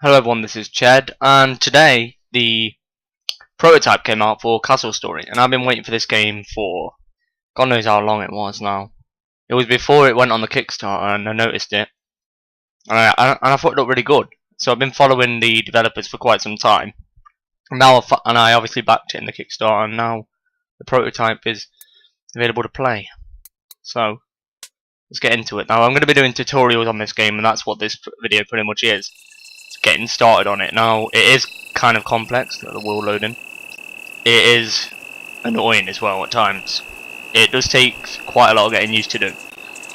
Hello everyone, this is Ched, and today the prototype came out for Castle Story, and I've been waiting for this game for God knows how long it was now. It was before it went on the Kickstarter, and I noticed it, and I thought it looked really good. So I've been following the developers for quite some time, and I obviously backed it in the Kickstarter, and now the prototype is available to play. So let's get into it. Now I'm going to be doing tutorials on this game, and that's what this video pretty much is. Getting started on it. Now it is kind of complex, the wheel loading. It is annoying as well at times. It does take quite a lot of getting used to do.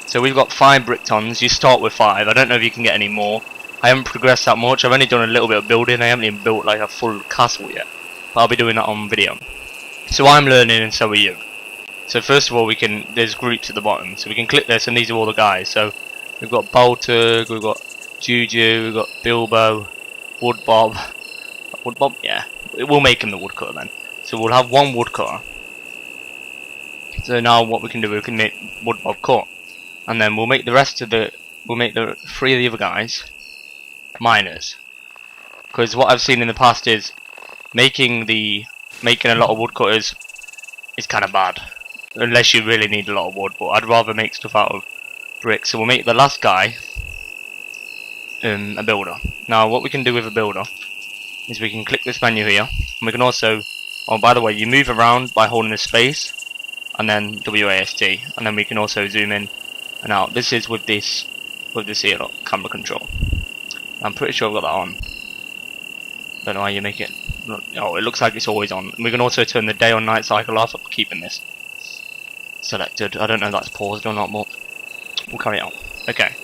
So we've got 5 brick tons. You start with 5. I don't know if you can get any more. I haven't progressed that much. I've only done a little bit of building. I haven't even built like a full castle yet, but I'll be doing that on video. So I'm learning and so are you. So first of all, there's groups at the bottom, so we can click this and these are all the guys. So we've got Baltug, we've got Juju, we've got Bilbo, Woodbob. Woodbob? Yeah. We'll make him the woodcutter then. So we'll have one woodcutter. So now what we can do, we can make Woodbob cut. And then we'll make the 3 of the other guys miners. Because what I've seen in the past is making a lot of woodcutters is kind of bad. Unless you really need a lot of wood, but I'd rather make stuff out of bricks. So we'll make the last guy a builder. Now what we can do with a builder is we can click this menu here, and we can also, oh by the way, you move around by holding the space and then WASD, and then we can also zoom in and out. This is with this here, look, camera control. I'm pretty sure I've got that on. Don't know how you make it. Oh, it looks like it's always on. We can also turn the day or night cycle off. I'm keeping this selected. I don't know if that's paused or not, but we'll carry on. Okay,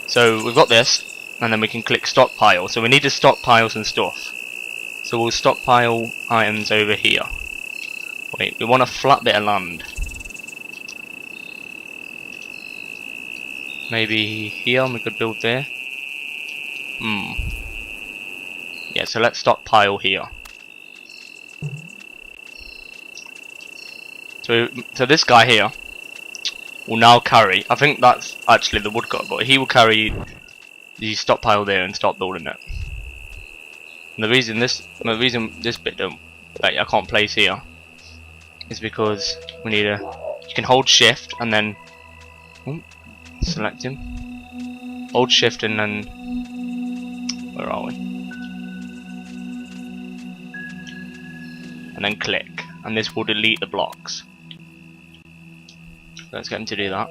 so we've got this, and then we can click stockpile. So we need to stockpile some stuff. So we'll stockpile items over here. Wait, we want a flat bit of land. Maybe here, and we could build there. Yeah, so let's stockpile here. So this guy here will now carry, I think that's actually the woodcutter, but he will carry the stockpile there and start building it. And the reason this bit I can't place here is because we need you can hold shift and then select him. Hold shift and then where are we? And then click, and this will delete the blocks. Let's get him to do that.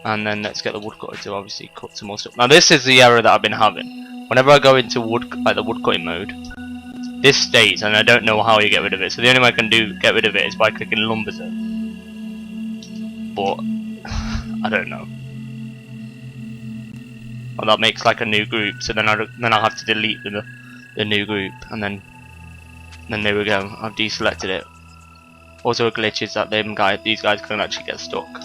And then let's get the woodcutter to obviously cut some more stuff. Now this is the error that I've been having. Whenever I go into the woodcutting mode, this stays, and I don't know how you get rid of it. So the only way I can get rid of it is by clicking lumber zone. But I don't know. Well, that makes like a new group. So then I'll have to delete the new group, and then there we go. I've deselected it. Also a glitch is that these guys can actually get stuck.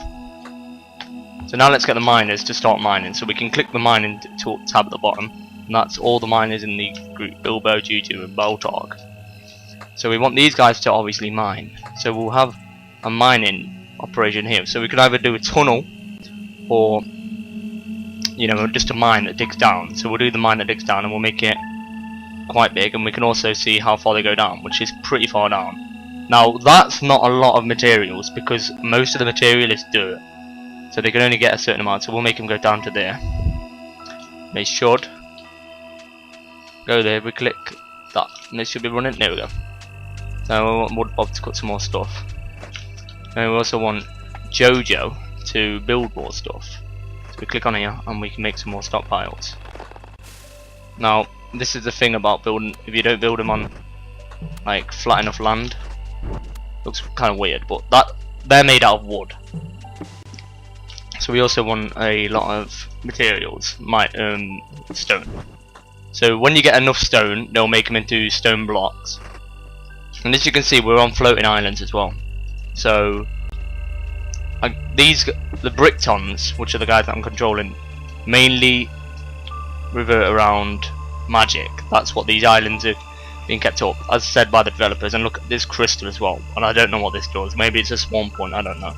So now let's get the miners to start mining. So we can click the mining tab at the bottom, and that's all the miners in the group: Bilbo, Juju, and Baltog. So we want these guys to obviously mine. So we'll have a mining operation here. So we could either do a tunnel, or just a mine that digs down. So we'll do the mine that digs down, and we'll make it quite big, and we can also see how far they go down, which is pretty far down. Now that's not a lot of materials, because most of the material is dirt. So they can only get a certain amount, so we'll make them go down to there. They should go there. We click that, and they should be running. There we go. Now we want Woodbob to cut some more stuff. And we also want Jojo to build more stuff. So we click on here, and we can make some more stockpiles. Now this is the thing about building. If you don't build them on like flat enough land, looks kind of weird. But they're made out of wood. So we also want a lot of materials, stone. So when you get enough stone, they'll make them into stone blocks. And as you can see, we're on floating islands as well. So the brick tons, which are the guys that I'm controlling, mainly revert around magic. That's what these islands are being kept up, as said by the developers. And look at this crystal as well, and I don't know what this does. Maybe it's a spawn point, I don't know.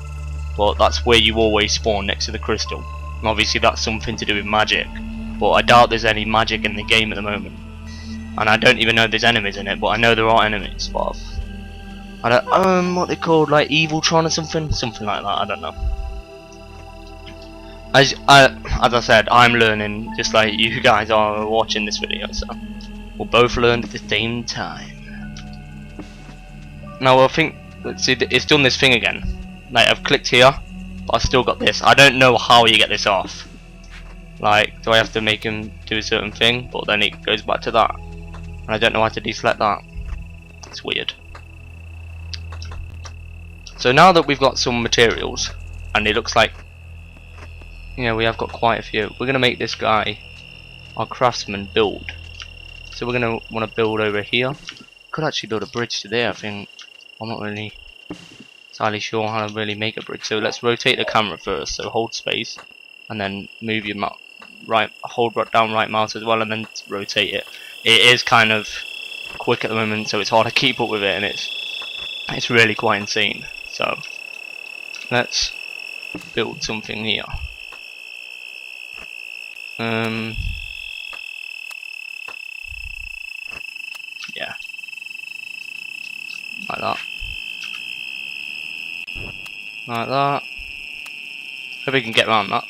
But that's where you always spawn, next to the crystal. And obviously that's something to do with magic. but I doubt there's any magic in the game at the moment. And I don't even know if there's enemies in it, but I know there are enemies. But I don't, what they called, like Eviltron or something like that. I don't know. As I said, I'm learning just like you guys are watching this video, so we'll both learn at the same time. Now I think, let's see, it's done this thing again. Like I've clicked here, but I've still got this. I don't know how you get this off. Like, do I have to make him do a certain thing? But then it goes back to that, and I don't know how to deselect that. It's weird. So now that we've got some materials, and it looks like, yeah, we have got quite a few. We're gonna make this guy, our craftsman, build. So we're gonna want to build over here. Could actually build a bridge to there. I think I'm not really entirely sure how to really make a bridge. So let's rotate the camera first. So hold space, and then move your hold down right mouse as well, and then rotate it. It is kind of quick at the moment, so it's hard to keep up with it, and it's really quite insane. So let's build something here. Yeah, like that. Like that. Hope we can get around that.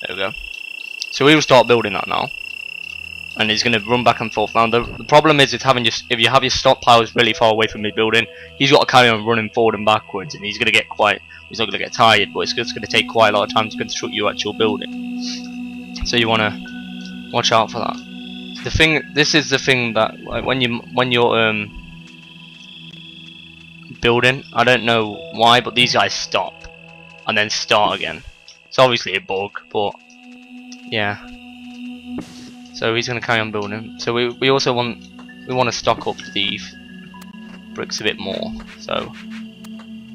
There we go. So we will start building that now, and he's going to run back and forth. Now the problem is if you have your stockpiles really far away from me building, he's got to carry on running forward and backwards, and he's going to get he's not going to get tired, but it's just going to take quite a lot of time to construct your actual building. So you want to watch out for that. This is the thing that, like, when you're building, I don't know why, but these guys stop and then start again. It's obviously a bug, but yeah. So he's going to carry on building. So we also want to stock up the bricks a bit more. So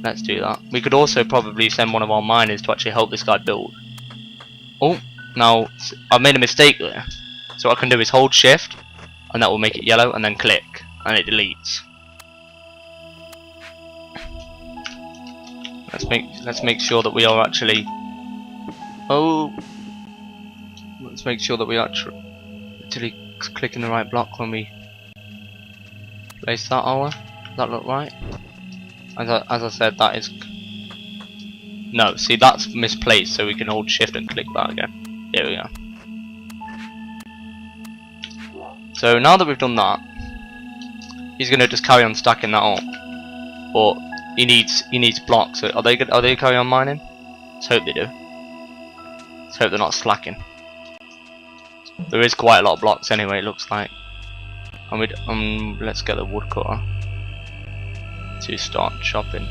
let's do that. We could also probably send one of our miners to actually help this guy build. Oh, now I've made a mistake there. So what I can do is hold shift, and that will make it yellow, and then click, and it deletes. Let's make sure that we are actually. Oh, let's make sure that we actually click in the right block when we place that. Does that look right? As I said, that is no. See, that's misplaced. So we can hold shift and click that again. There we go. So now that we've done that, he's gonna just carry on stacking that up. But he needs blocks. So are they carry on mining? Let's hope they do. Let's hope they're not slacking. There is quite a lot of blocks anyway, it looks like. And let's get the woodcutter to start chopping.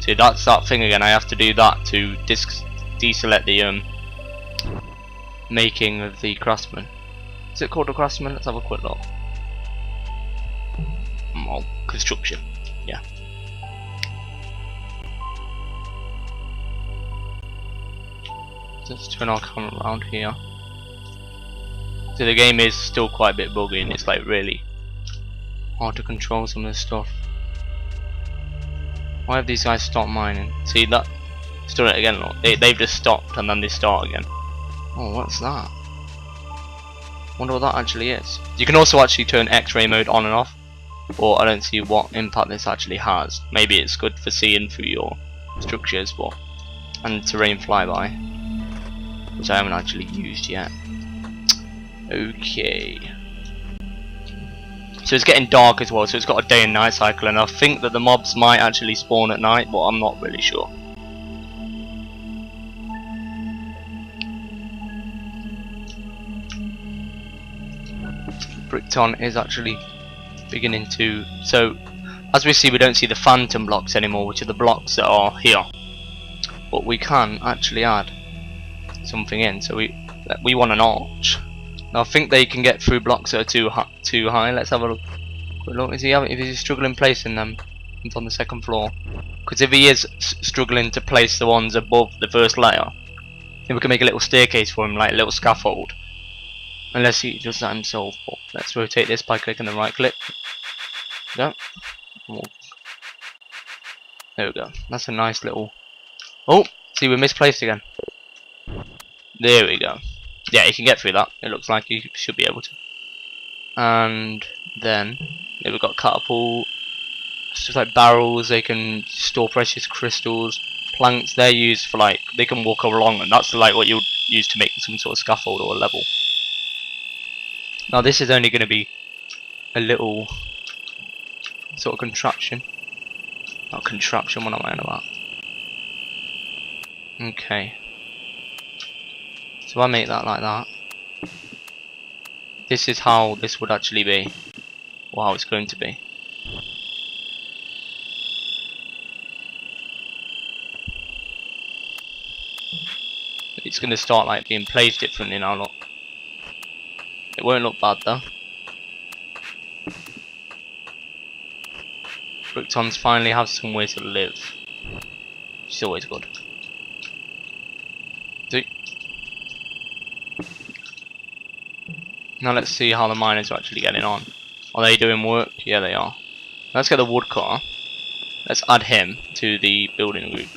See, that's that thing again. I have to do that to deselect the making of the craftsman. Is it called a craftsman? Let's have a quick look. Oh, construction. Yeah. Let's turn our camera around here. So the game is still quite a bit buggy, and it's like really hard to control some of this stuff. Why have these guys stopped mining? See that? Let's do it again. Look. They've just stopped and then they start again. Oh, what's that? Wonder what that actually is. You can also actually turn X-ray mode on and off, but I don't see what impact this actually has. Maybe it's good for seeing through your structures, but and terrain flyby, which I haven't actually used yet. Okay. So it's getting dark as well, so it's got a day and night cycle, and I think that the mobs might actually spawn at night, but I'm not really sure. Brickton is actually beginning to, so as we see, we don't see the phantom blocks anymore, which are the blocks that are here, but we can actually add something in. So we want an arch. Now I think they can get through blocks that are too high. Let's have a look. Is he struggling placing them? It's on the second floor. Because if he is struggling to place the ones above the first layer, then we can make a little staircase for him, like a little scaffold. Unless he does that himself. But let's rotate this by clicking the right click. Yeah. We'll There we go. That's a nice little... Oh! See, we're misplaced again. There we go. Yeah, you can get through that. It looks like you should be able to. And then, there we've got catapult. It's just like barrels. They can store precious crystals. Planks, they're used for like, they can walk along, and that's like what you would use to make some sort of scaffold or a level. Now this is only going to be a little sort of contraption. Not contraption, what am I on about? Okay. So I make that like that. This is how this would actually be, or how it's going to be. It's going to start like being placed differently now, look. It won't look bad though. Bricktons finally have somewhere to live, which is always good. See? Now let's see how the miners are actually getting on. Are they doing work? Yeah, they are. Let's get the woodcutter. Let's add him to the building group.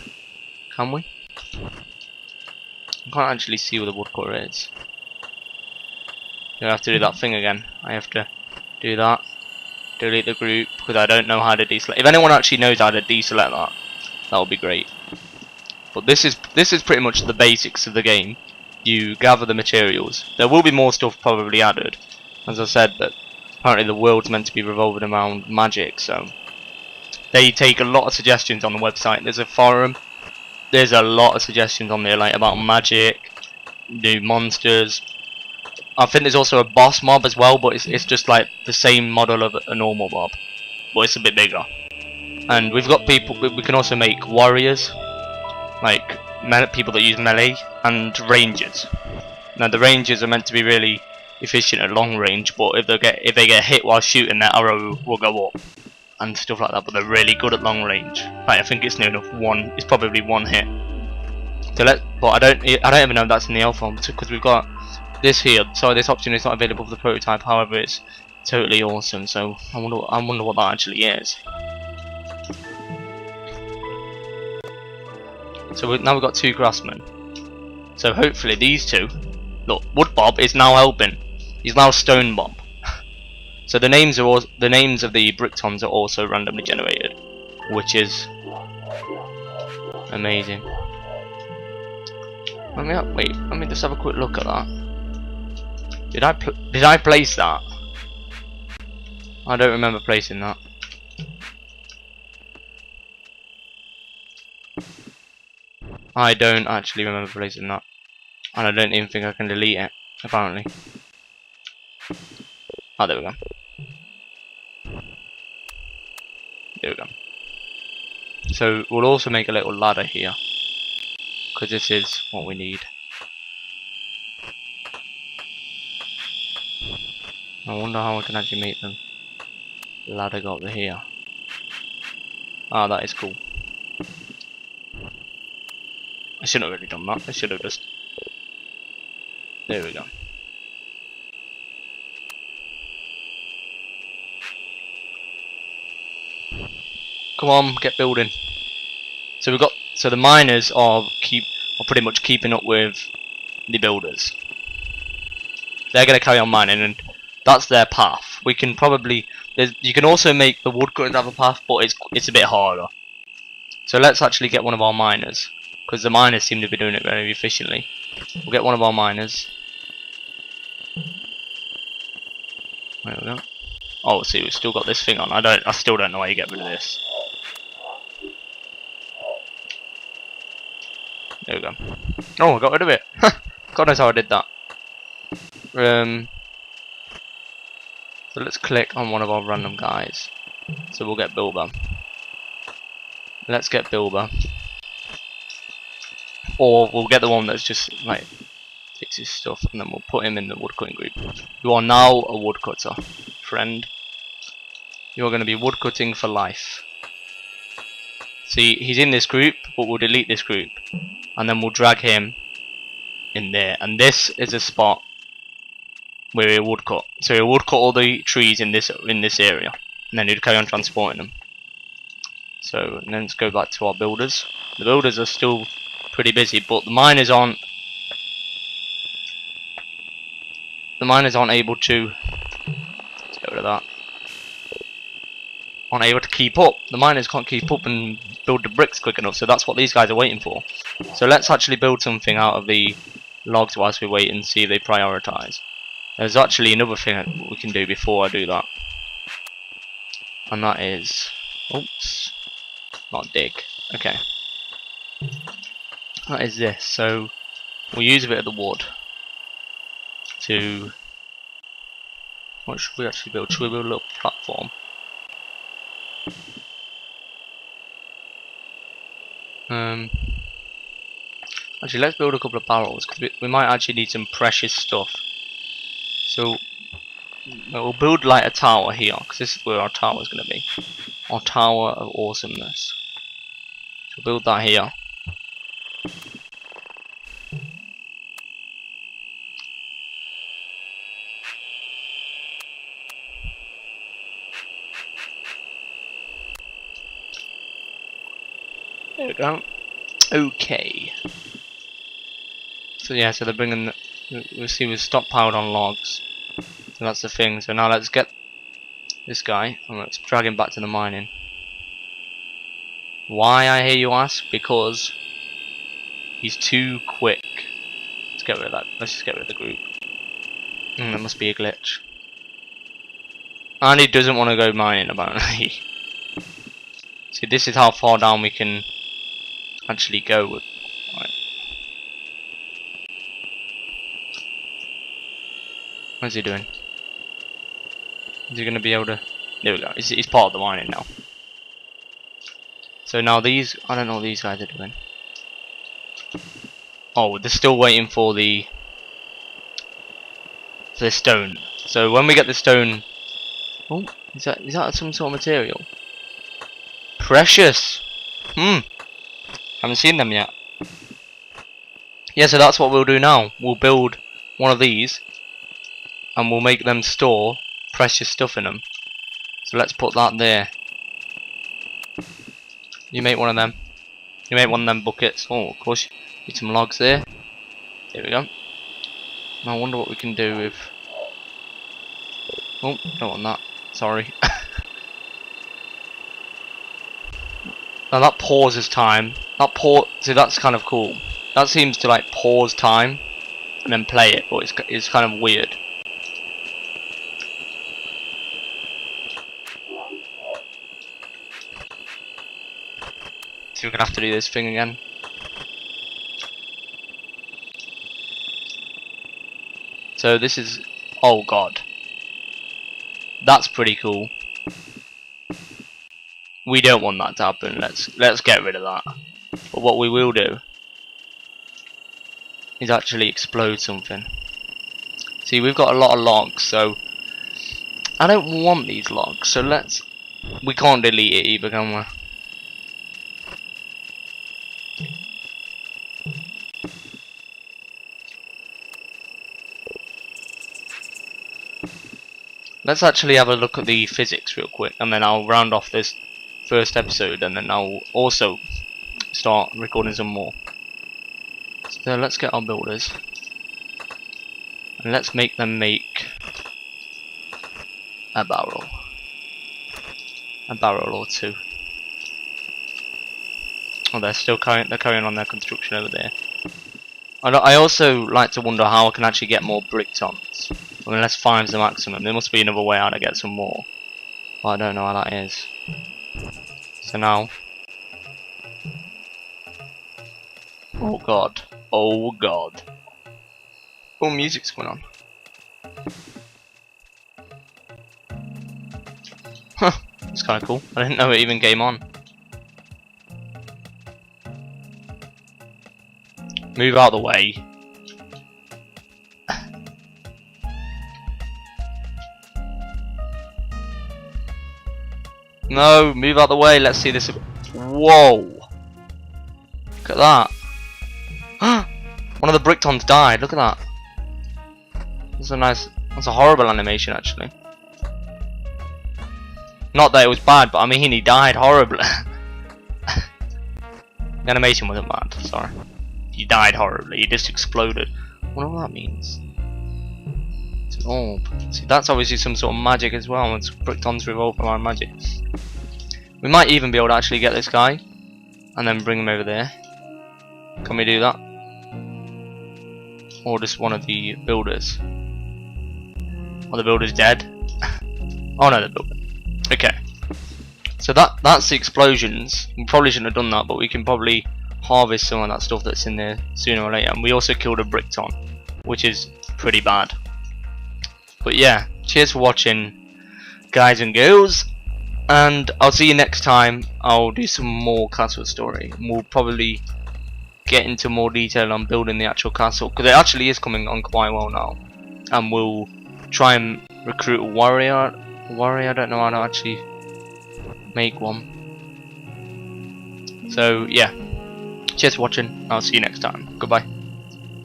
Can we? I can't actually see where the woodcutter is. I have to do that thing again. I have to do that. Delete the group because I don't know how to deselect. If anyone actually knows how to deselect that, that would be great. But this is pretty much the basics of the game. You gather the materials. There will be more stuff probably added. As I said, that apparently the world's meant to be revolving around magic, so they take a lot of suggestions on the website. There's a forum. There's a lot of suggestions on there, like about magic, new monsters. I think there's also a boss mob as well, but it's just like the same model of a normal mob, but it's a bit bigger. And we've got people. We can also make warriors, like people that use melee, and rangers. Now the rangers are meant to be really efficient at long range, but if they get hit while shooting, their arrow will go up and stuff like that. But they're really good at long range. Like, I think it's near enough one. It's probably one hit. So but I don't even know if that's in the alpha because we've got this here. So this option is not available for the prototype. However, it's totally awesome. So I wonder what that actually is. So now we've got 2 grassmen. So hopefully these two. Look, Wood Bob is now helping. He's now Stone Bob. So the names of the Bricktons are also randomly generated, which is amazing. Let me just have a quick look at that. Did I place that? I don't remember placing that. I don't actually remember placing that, and I don't even think I can delete it. Apparently. Oh, there we go. There we go. So we'll also make a little ladder here, because this is what we need. I wonder how I can actually make them. Ladder go up to here. Ah, that is cool. I shouldn't have really done that. I should have just. There we go. Come on, get building. So the miners are pretty much keeping up with the builders. They're going to carry on mining, and that's their path. We can probably you can also make the woodcutters have a path, but it's a bit harder. So let's actually get one of our miners, because the miners seem to be doing it very efficiently. We'll get one of our miners. There we go. Oh, see, we've still got this thing on. I still don't know how you get rid of this. There we go. Oh, I got rid of it. God knows how I did that. So let's click on one of our random guys. So we'll get Bilbo. Let's get Bilbo. Or we'll get the one that's just like takes his stuff, and then we'll put him in the woodcutting group. You are now a woodcutter, friend. You are going to be woodcutting for life. See, he's in this group, but we'll delete this group, and then we'll drag him in there. And this is a spot where he would cut. So he would cut all the trees in this area, and then he'd carry on transporting them. So and then let's go back to our builders. The builders are still pretty busy, but the miners aren't. The miners aren't able to. Let's get rid of that. Aren't able to keep up. The miners can't keep up and build the bricks quick enough. So that's what these guys are waiting for. So let's actually build something out of the logs whilst we wait and see if they prioritize. There's actually another thing that we can do before I do that, and that is, oops, not dig. Okay, that is this. So we'll use a bit of the wood to. What should we actually build? Should we build a little platform? Actually, let's build a couple of barrels because we might actually need some precious stuff. So we'll build like a tower here because this is where our tower is going to be. Our tower of awesomeness. So build that here. There we go. Okay. So yeah, so they're bringing. We'll see we've stockpiled on logs. So that's the thing. So now let's get this guy and let's drag him back to the mining. Why, I hear you ask? Because he's too quick. Let's get rid of that. Let's just get rid of the group. That must be a glitch. And he doesn't want to go mining apparently. See, this is how far down we can actually go with. Right. What's he doing? Is he going to be able to? There we go. He's part of the mining now. So now these, I don't know what these guys are doing. Oh, they're still waiting for the stone. So when we get the stone, oh, is that some sort of material? Precious. Haven't seen them yet. Yeah, so that's what we'll do now. We'll build one of these, and we'll make them store precious stuff in them. So let's put that there. You make one of them. You make one of them buckets. Oh, of course. Need some logs there. There we go. Now I wonder what we can do with. Oh, don't want that. Sorry. Now that pauses time. See, that's kind of cool. That seems to like pause time and then play it, but it's kind of weird. So we're gonna have to do this thing again. So this is, oh god, that's pretty cool. We don't want that to happen. Let's get rid of that. But what we will do is actually explode something. See, we've got a lot of logs, so I don't want these logs. So we can't delete it either, can we? Let's actually have a look at the physics real quick, and then I'll round off this first episode, and then I'll also start recording some more. So let's get our builders, and let's make them make a barrel or two. Oh, they're carrying on their construction over there. I also like to wonder how I can actually get more brick tons. I mean, let's 5's the maximum. There must be another way how to get some more, but I don't know how that is. So now, oh god, oh god, oh, music's going on. Huh, it's kind of cool. I didn't know it even came on. Move out of the way. No, move out of the way. Let's see this. Whoa! Look at that. One of the brick tons died. Look at that. That's a horrible animation, actually. Not that it was bad, but I mean he died horribly. The animation wasn't bad, sorry. He died horribly, he just exploded. I wonder what that means. It's an orb. See, that's obviously some sort of magic as well. It's Brickton's revolve around magic. We might even be able to actually get this guy and then bring him over there. Can we do that? Or just one of the builders? Are the builders dead? Oh no, they're building. Okay. So that's the explosions. We probably shouldn't have done that, but we can probably harvest some of that stuff that's in there sooner or later. And we also killed a Brickton, which is pretty bad. But yeah, cheers for watching, guys and girls. And I'll see you next time. I'll do some more castle story. And we'll probably get into more detail on building the actual castle, because it actually is coming on quite well now. And we'll try and recruit a warrior. I don't know how to actually make one. So yeah, cheers for watching. I'll see you next time. Goodbye.